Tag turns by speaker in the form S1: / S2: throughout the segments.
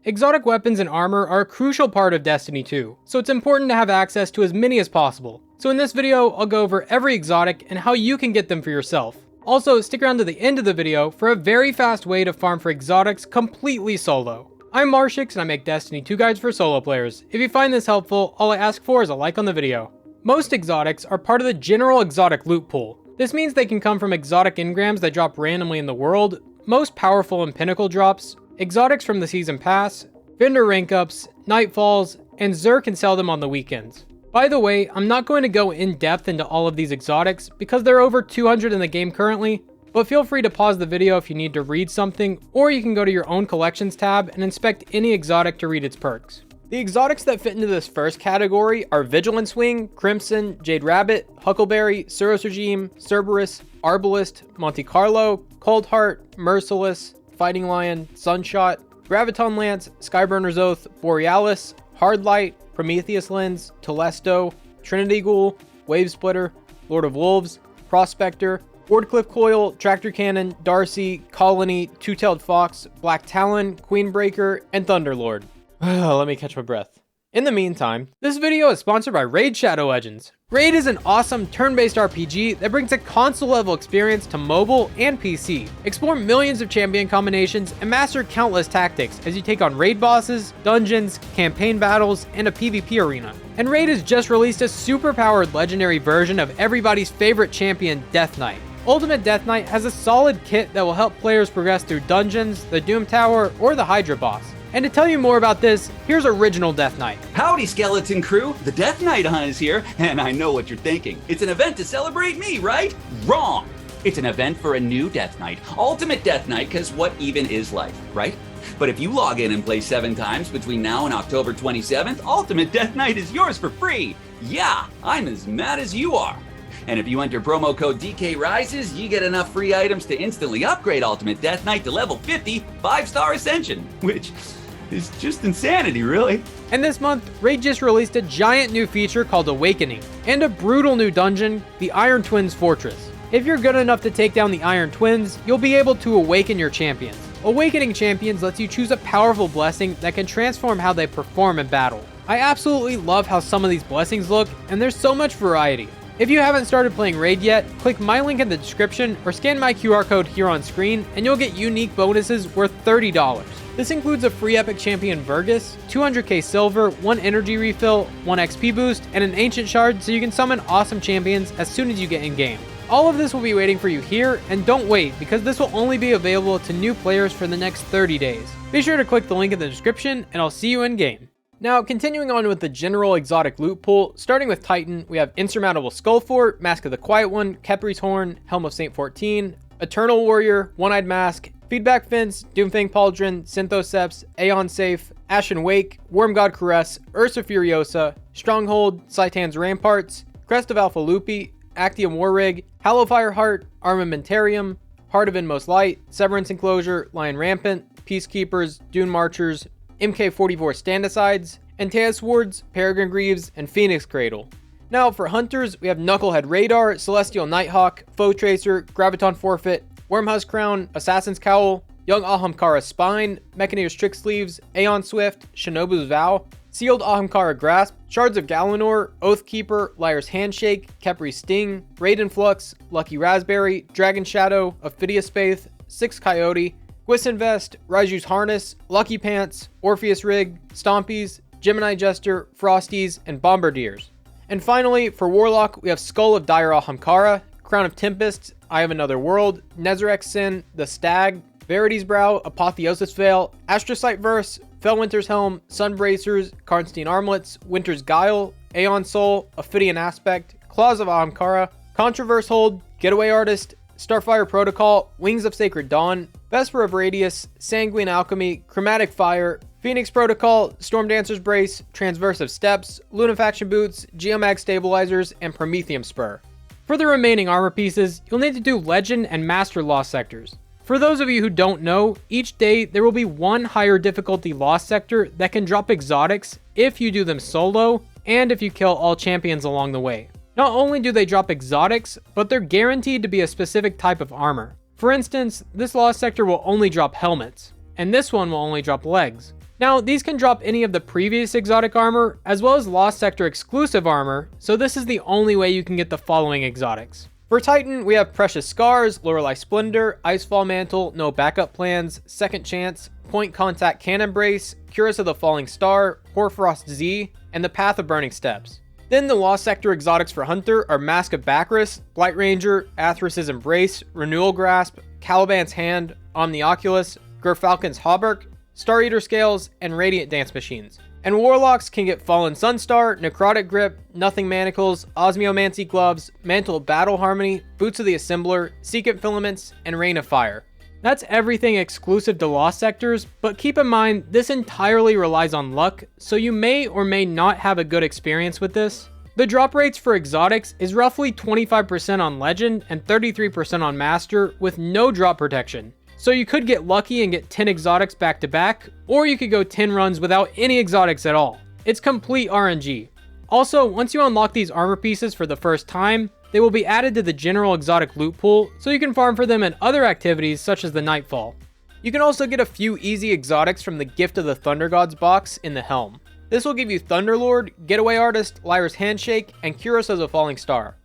S1: Exotic weapons and armor are a crucial part of Destiny 2, so it's important to have access to as many as possible. So in this video, I'll go over every exotic and how you can get them for yourself. Also, stick around to the end of the video for a very fast way to farm for exotics completely solo. I'm Marshix and I make Destiny 2 guides for solo players. If you find this helpful, all I ask for is a like on the video. Most exotics are part of the general exotic loot pool. This means they can come from exotic engrams that drop randomly in the world, most powerful and pinnacle drops, exotics from the season pass, vendor rank ups, nightfalls, and Xur can sell them on the weekends. By the way, I'm not going to go in depth into all of these exotics because there are over 200 in the game currently, but feel free to pause the video if you need to read something, or you can go to your own collections tab and inspect any exotic to read its perks. The exotics that fit into this first category are Vigilance Wing, Crimson, Jade Rabbit, Huckleberry, Suros Regime, Cerberus, Arbalest, Monte Carlo, Coldheart, Merciless, Fighting Lion, Sunshot, Graviton Lance, Skyburners Oath, Borealis, Hardlight, Prometheus Lens, Telesto, Trinity Ghoul, Wave Splitter, Lord of Wolves, Prospector, Wardcliff Coil, Tractor Cannon, Darci, Colony, Two-Tailed Fox, Black Talon, Queenbreaker, and Thunderlord. Let me catch my breath. In the meantime, this video is sponsored by Raid Shadow Legends. Raid is an awesome turn-based RPG that brings a console-level experience to mobile and PC. Explore millions of champion combinations and master countless tactics as you take on raid bosses, dungeons, campaign battles, and a PvP arena. And Raid has just released a super-powered legendary version of everybody's favorite champion, Death Knight. Ultimate Death Knight has a solid kit that will help players progress through dungeons, the Doom Tower, or the Hydra boss. And to tell you more about this, here's original Death Knight.
S2: Howdy, skeleton crew! The Death Knight Hunt is here, and I know what you're thinking. It's an event to celebrate me, right? Wrong! It's an event for a new Death Knight, Ultimate Death Knight, because what even is life, right? But if you log in and play 7 times between now and October 27th, Ultimate Death Knight is yours for free! Yeah, I'm as mad as you are! And if you enter promo code DKRises, you get enough free items to instantly upgrade Ultimate Death Knight to level 50, 5-star Ascension, which is just insanity, really.
S1: And this month, Raid just released a giant new feature called Awakening, and a brutal new dungeon, the Iron Twins Fortress. If you're good enough to take down the Iron Twins, you'll be able to awaken your champions. Awakening champions lets you choose a powerful blessing that can transform how they perform in battle. I absolutely love how some of these blessings look, and there's so much variety. If you haven't started playing Raid yet, click my link in the description or scan my QR code here on screen and you'll get unique bonuses worth $30. This includes a free epic champion Vergus, 200k silver, 1 energy refill, 1 XP boost, and an ancient shard so you can summon awesome champions as soon as you get in game. All of this will be waiting for you here, and don't wait because this will only be available to new players for the next 30 days. Be sure to click the link in the description and I'll see you in game. Now, continuing on with the general exotic loot pool, starting with Titan, we have Insurmountable Skullfort, Mask of the Quiet One, Kepri's Horn, Helm of Saint 14, Eternal Warrior, One-Eyed Mask, Feedback Fence, Doomfang Pauldron, Synthoceps, Aeon Safe, Ashen Wake, Wormgod Caress, Ursa Furiosa, Stronghold, Citan's Ramparts, Crest of Alpha Lupi, Actium Warrig, Hallowfire Heart, Armamentarium, Heart of Inmost Light, Severance Enclosure, Lion Rampant, Peacekeepers, Dune Marchers, MK44 Standasides, Antaeus Wards, Peregrine Greaves, and Phoenix Cradle. Now for Hunters, we have Knucklehead Radar, Celestial Nighthawk, Foe Tracer, Graviton Forfeit, Wormhusk Crown, Assassin's Cowl, Young Ahamkara Spine, Mechaneer's Trick Sleeves, Aeon Swift, Shinobu's Vow, Sealed Ahamkara Grasp, Shards of Galanor, Oathkeeper, Liar's Handshake, Kepri's Sting, Raiden Flux, Lucky Raspberry, Dragon Shadow, Ophidius Faith, Six Coyote, Gwissinvest, Raiju's Harness, Lucky Pants, Orpheus Rig, Stompies, Gemini Jester, Frosties, and Bombardiers. And finally, for Warlock, we have Skull of Dire Ahamkara, Crown of Tempests, Eye of Another World, Nezarec Sin, The Stag, Verity's Brow, Apotheosis Veil, Astrocyte Verse, Fellwinter's Helm, Sunbracers, Karnstein Armlets, Winter's Guile, Aeon Soul, Ophidian Aspect, Claws of Ahamkara, Controverse Hold, Getaway Artist, Starfire Protocol, Wings of Sacred Dawn, Vesper of Radius, Sanguine Alchemy, Chromatic Fire, Phoenix Protocol, Storm Dancer's Brace, Transversive Steps, Lunafaction Boots, Geomag Stabilizers, and Prometheum Spur. For the remaining armor pieces, you'll need to do Legend and Master Lost sectors. For those of you who don't know, each day there will be one higher difficulty Lost sector that can drop exotics if you do them solo, and if you kill all champions along the way. Not only do they drop exotics, but they're guaranteed to be a specific type of armor. For instance, this Lost sector will only drop helmets, and this one will only drop legs. Now, these can drop any of the previous exotic armor, as well as Lost Sector exclusive armor, so this is the only way you can get the following exotics. For Titan, we have Precious Scars, Lorelei Splendor, Icefall Mantle, No Backup Plans, Second Chance, Point Contact Cannon Brace, Curus of the Falling Star, Hoarfrost Z, and the Path of Burning Steps. Then the Lost Sector exotics for Hunter are Mask of Bacchus, Blight Ranger, Athras' Embrace, Renewal Grasp, Caliban's Hand, Omnioculus, Gerfalcon's Hauberk, Star Eater Scales, and Radiant Dance Machines. And Warlocks can get Fallen Sunstar, Necrotic Grip, Nothing Manacles, Osmiomancy Gloves, Mantle of Battle Harmony, Boots of the Assembler, Secret Filaments, and Rain of Fire. That's everything exclusive to Lost Sectors, but keep in mind this entirely relies on luck, so you may or may not have a good experience with this. The drop rates for exotics is roughly 25% on Legend and 33% on Master with no drop protection. So you could get lucky and get 10 exotics back to back, or you could go 10 runs without any exotics at all. It's complete RNG. Also, once you unlock these armor pieces for the first time, they will be added to the general exotic loot pool, so you can farm for them in other activities such as the Nightfall. You can also get a few easy exotics from the Gift of the Thunder Gods box in the Helm. This will give you Thunderlord, Getaway Artist, Lyra's Handshake, and Curus of the Falling Star.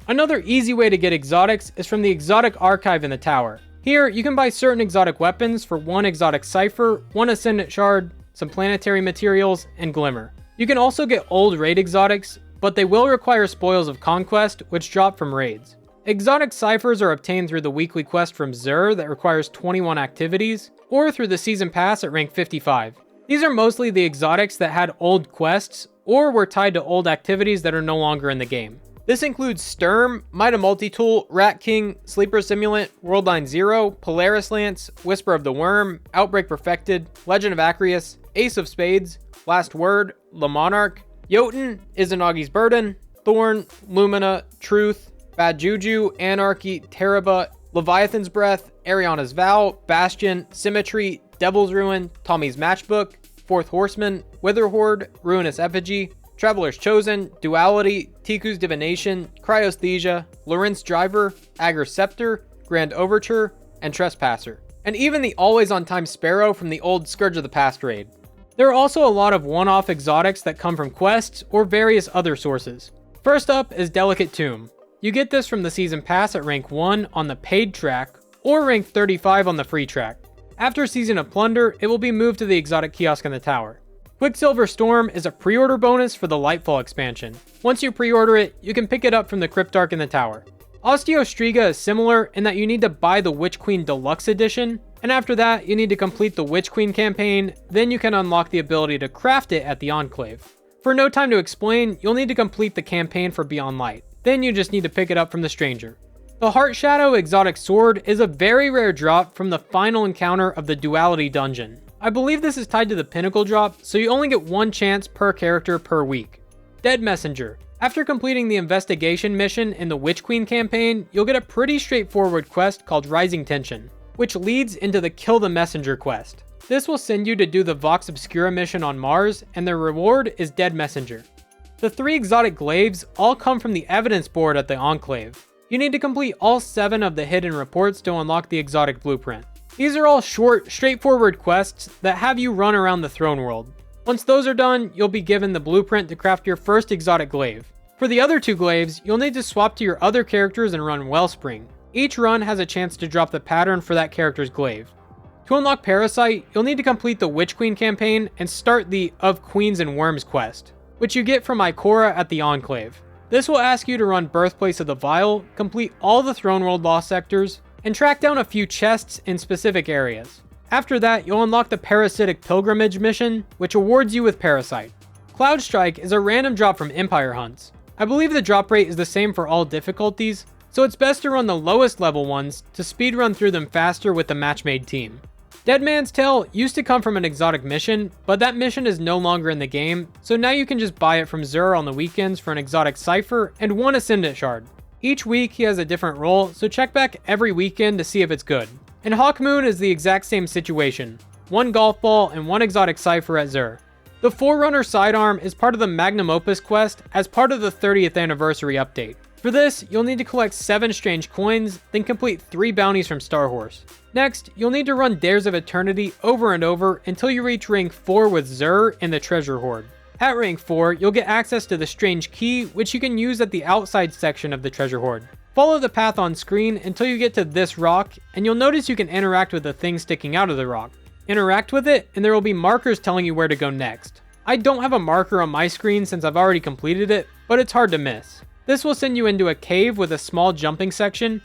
S1: Another easy way to get exotics is from the Exotic Archive in the Tower. Here, you can buy certain exotic weapons for 1 exotic cipher, 1 Ascendant Shard, some planetary materials, and Glimmer. You can also get old raid exotics, but they will require Spoils of Conquest, which drop from raids. Exotic ciphers are obtained through the weekly quest from Zur that requires 21 activities, or through the season pass at rank 55. These are mostly the exotics that had old quests, or were tied to old activities that are no longer in the game. This includes Sturm, Might of Multitool, Rat King, Sleeper Simulant, Worldline Zero, Polaris Lance, Whisper of the Worm, Outbreak Perfected, Legend of Acreus, Ace of Spades, Last Word, Le Monarch, Jotun, Izanagi's Burden, Thorn, Lumina, Truth, Bad Juju, Anarchy, Teraba, Leviathan's Breath, Ariana's Vow, Bastion, Symmetry, Devil's Ruin, Tommy's Matchbook, Fourth Horseman, Witherhoard, Ruinous Effigy, Traveler's Chosen, Duality, Tiku's Divination, Cryosthesia, Lorenz Driver, Ager's Scepter, Grand Overture, and Trespasser. And even the Always On Time Sparrow from the old Scourge of the Past raid. There are also a lot of one-off exotics that come from quests or various other sources. First up is Delicate Tomb. You get this from the Season Pass at rank 1 on the paid track, or rank 35 on the free track. After Season of Plunder, it will be moved to the exotic kiosk in the tower. Quicksilver Storm is a pre-order bonus for the Lightfall expansion. Once you pre-order it, you can pick it up from the Cryptarch in the tower. Osteostriga is similar in that you need to buy the Witch Queen Deluxe Edition, and after that, you need to complete the Witch Queen campaign, then you can unlock the ability to craft it at the Enclave. For no time to explain, you'll need to complete the campaign for Beyond Light. Then you just need to pick it up from the Stranger. The Heart Shadow Exotic Sword is a very rare drop from the final encounter of the Duality Dungeon. I believe this is tied to the Pinnacle drop, so you only get 1 chance per character per week. Dead Messenger. After completing the investigation mission in the Witch Queen campaign, you'll get a pretty straightforward quest called Rising Tension, which leads into the Kill the Messenger quest. This will send you to do the Vox Obscura mission on Mars, and the reward is Dead Messenger. The 3 exotic glaives all come from the evidence board at the Enclave. You need to complete all 7 of the hidden reports to unlock the exotic blueprint. These are all short, straightforward quests that have you run around the throne world. Once those are done, you'll be given the blueprint to craft your first exotic glaive. For the other 2 glaives, you'll need to swap to your other characters and run Wellspring. Each run has a chance to drop the pattern for that character's glaive. To unlock Parasite, you'll need to complete the Witch Queen campaign and start the Of Queens and Worms quest, which you get from Ikora at the Enclave. This will ask you to run Birthplace of the Vile, complete all the Throne World Lost sectors, and track down a few chests in specific areas. After that, you'll unlock the Parasitic Pilgrimage mission, which awards you with Parasite. Cloud Strike is a random drop from Empire Hunts. I believe the drop rate is the same for all difficulties, so it's best to run the lowest level ones to speedrun through them faster with the match-made team. Dead Man's Tale used to come from an exotic mission, but that mission is no longer in the game, so now you can just buy it from Zur on the weekends for an exotic cipher and 1 Ascendant Shard. Each week he has a different role, so check back every weekend to see if it's good. And Hawkmoon is the exact same situation. 1 golf ball and 1 exotic cipher at Zur. The Forerunner sidearm is part of the Magnum Opus quest as part of the 30th anniversary update. For this, you'll need to collect 7 strange coins, then complete 3 bounties from Starhorse. Next, you'll need to run Dares of Eternity over and over until you reach rank 4 with Xur in the Treasure Hoard. At rank 4, you'll get access to the Strange Key, which you can use at the outside section of the Treasure Hoard. Follow the path on screen until you get to this rock, and you'll notice you can interact with the thing sticking out of the rock. Interact with it, and there will be markers telling you where to go next. I don't have a marker on my screen since I've already completed it, but it's hard to miss. This will send you into a cave with a small jumping section,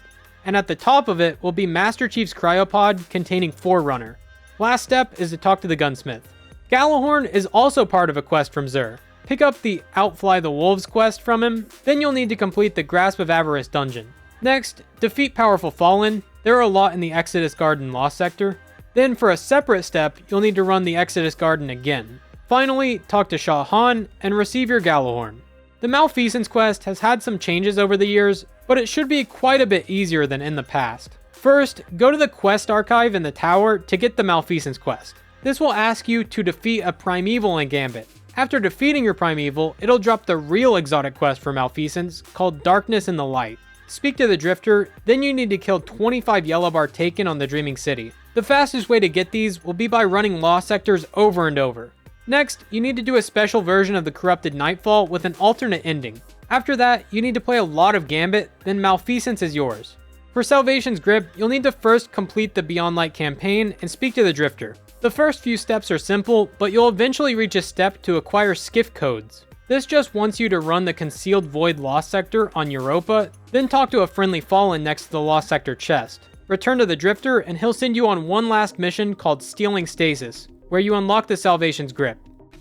S1: and at the top of it will be Master Chief's cryopod containing Forerunner. Last step is to talk to the gunsmith. Gallahorn is also part of a quest from Xur. Pick up the Outfly the Wolves quest from him, then you'll need to complete the Grasp of Avarice dungeon. Next, defeat Powerful Fallen. There are a lot in the Exodus Garden Lost Sector. Then for a separate step, you'll need to run the Exodus Garden again. Finally, talk to Shah Han and receive your Gallahorn. The Malfeasance quest has had some changes over the years, but it should be quite a bit easier than in the past. First, go to the quest archive in the tower to get the Malfeasance quest. This will ask you to defeat a Primeval in Gambit. After defeating your Primeval, it'll drop the real exotic quest for Malfeasance called Darkness in the Light. Speak to the Drifter, then you need to kill 25 Yellow Bar Taken on the Dreaming City. The fastest way to get these will be by running Lost Sectors over and over. Next, you need to do a special version of the Corrupted Nightfall with an alternate ending. After that, you need to play a lot of Gambit, then Malfeasance is yours. For Salvation's Grip, you'll need to first complete the Beyond Light campaign and speak to the Drifter. The first few steps are simple, but you'll eventually reach a step to acquire Skiff Codes. This just wants you to run the Concealed Void Lost Sector on Europa, then talk to a friendly Fallen next to the Lost Sector chest. Return to the Drifter and he'll send you on one last mission called Stealing Stasis, where you unlock the Salvation's Grip.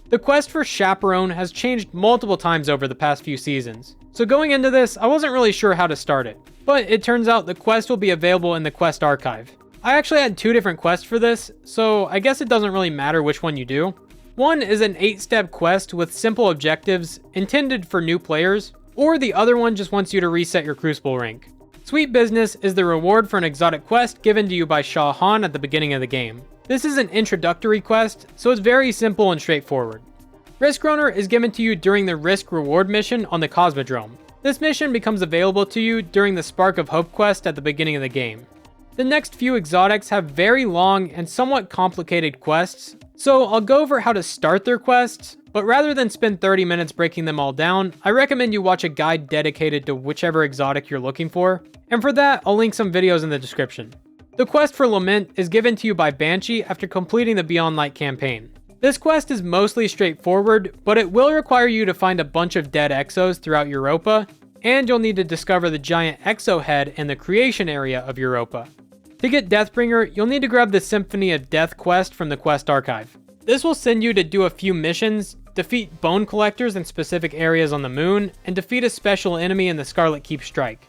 S1: The quest for Chaperone has changed multiple times over the past few seasons, so going into this, I wasn't really sure how to start it. But it turns out the quest will be available in the quest archive. I actually had 2 different quests for this, so I guess it doesn't really matter which one you do. One is an 8-step quest with simple objectives intended for new players, or the other one just wants you to reset your Crucible rank. Sweet Business is the reward for an exotic quest given to you by Shah Han at the beginning of the game. This is an introductory quest, so it's very simple and straightforward. Risk Runner is given to you during the Risk Reward mission on the Cosmodrome. This mission becomes available to you during the Spark of Hope quest at the beginning of the game. The next few exotics have very long and somewhat complicated quests, so I'll go over how to start their quests, but rather than spend 30 minutes breaking them all down, I recommend you watch a guide dedicated to whichever exotic you're looking for, and for that, I'll link some videos in the description. The quest for Lament is given to you by Banshee after completing the Beyond Light campaign. This quest is mostly straightforward, but it will require you to find a bunch of dead exos throughout Europa, and you'll need to discover the giant exo head in the creation area of Europa. To get Deathbringer, you'll need to grab the Symphony of Death quest from the quest archive. This will send you to do a few missions, defeat bone collectors in specific areas on the moon, and defeat a special enemy in the Scarlet Keep Strike.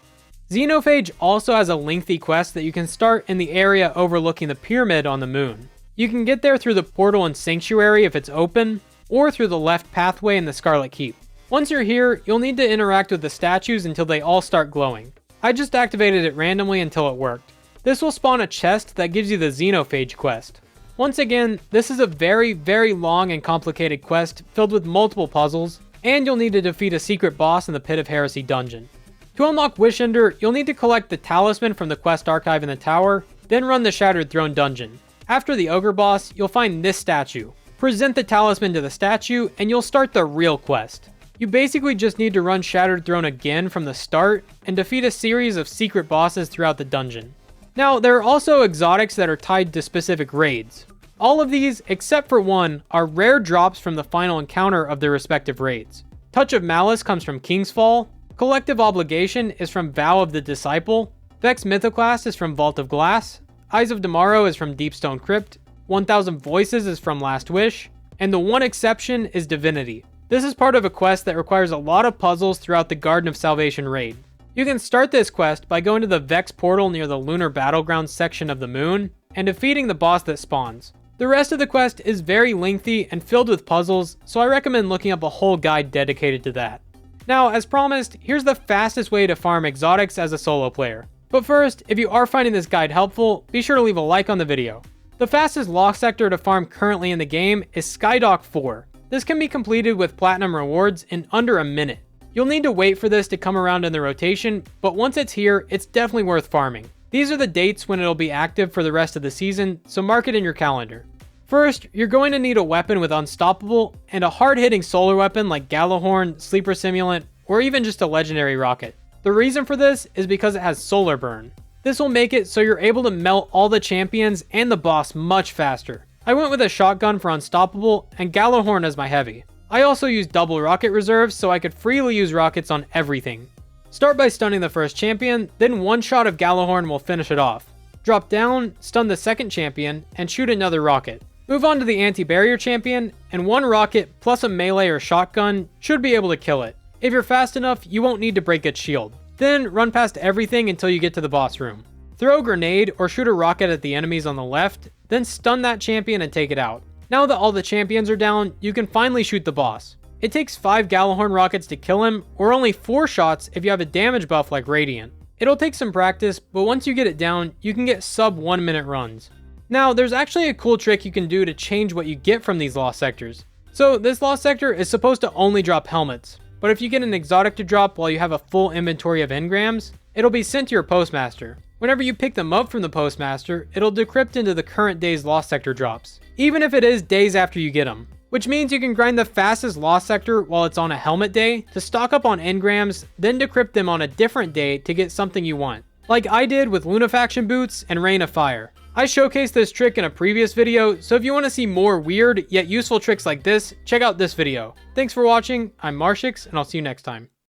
S1: Xenophage also has a lengthy quest that you can start in the area overlooking the pyramid on the moon. You can get there through the portal in Sanctuary if it's open, or through the left pathway in the Scarlet Keep. Once you're here, you'll need to interact with the statues until they all start glowing. I just activated it randomly until it worked. This will spawn a chest that gives you the Xenophage quest. Once again, this is a very, very long and complicated quest filled with multiple puzzles, and you'll need to defeat a secret boss in the Pit of Heresy dungeon. To unlock Wishender, you'll need to collect the talisman from the quest archive in the tower, then run the Shattered Throne dungeon. After the Ogre boss, you'll find this statue. Present the talisman to the statue, and you'll start the real quest. You basically just need to run Shattered Throne again from the start, and defeat a series of secret bosses throughout the dungeon. Now, there are also exotics that are tied to specific raids. All of these, except for one, are rare drops from the final encounter of their respective raids. Touch of Malice comes from King's Fall, Collective Obligation is from Vow of the Disciple, Vex Mythoclast is from Vault of Glass, Eyes of Tomorrow is from Deepstone Crypt, 1000 Voices is from Last Wish, and the one exception is Divinity. This is part of a quest that requires a lot of puzzles throughout the Garden of Salvation raid. You can start this quest by going to the Vex portal near the Lunar Battlegrounds section of the moon, and defeating the boss that spawns. The rest of the quest is very lengthy and filled with puzzles, so I recommend looking up a whole guide dedicated to that. Now, as promised, here's the fastest way to farm exotics as a solo player. But first, if you are finding this guide helpful, be sure to leave a like on the video. The fastest lost sector to farm currently in the game is Skydock 4. This can be completed with platinum rewards in under a minute. You'll need to wait for this to come around in the rotation, but once it's here, it's definitely worth farming. These are the dates when it'll be active for the rest of the season, so mark it in your calendar. First, you're going to need a weapon with Unstoppable and a hard-hitting solar weapon like Gallahorn, Sleeper Simulant, or even just a legendary rocket. The reason for this is because it has solar burn. This will make it so you're able to melt all the champions and the boss much faster. I went with a shotgun for Unstoppable and Gallahorn as my heavy. I also used double rocket reserves so I could freely use rockets on everything. Start by stunning the first champion, then one shot of Gallahorn will finish it off. Drop down, stun the second champion, and shoot another rocket. Move on to the anti-barrier champion, and one rocket plus a melee or shotgun should be able to kill it. If you're fast enough, you won't need to break its shield. Then run past everything until you get to the boss room. Throw a grenade or shoot a rocket at the enemies on the left, then stun that champion and take it out. Now that all the champions are down, you can finally shoot the boss. It takes 5 Gallahorn rockets to kill him, or only 4 shots if you have a damage buff like Radiant. It'll take some practice, but once you get it down, you can get sub 1 minute runs. Now, there's actually a cool trick you can do to change what you get from these lost sectors. So this lost sector is supposed to only drop helmets, but if you get an exotic to drop while you have a full inventory of engrams, it'll be sent to your postmaster. Whenever you pick them up from the postmaster, it'll decrypt into the current day's lost sector drops, even if it is days after you get them. Which means you can grind the fastest lost sector while it's on a helmet day to stock up on engrams, then decrypt them on a different day to get something you want, like I did with Lunafaction boots and Rain of Fire. I showcased this trick in a previous video, so if you want to see more weird yet useful tricks like this, check out this video. Thanks for watching, I'm Marshix, and I'll see you next time.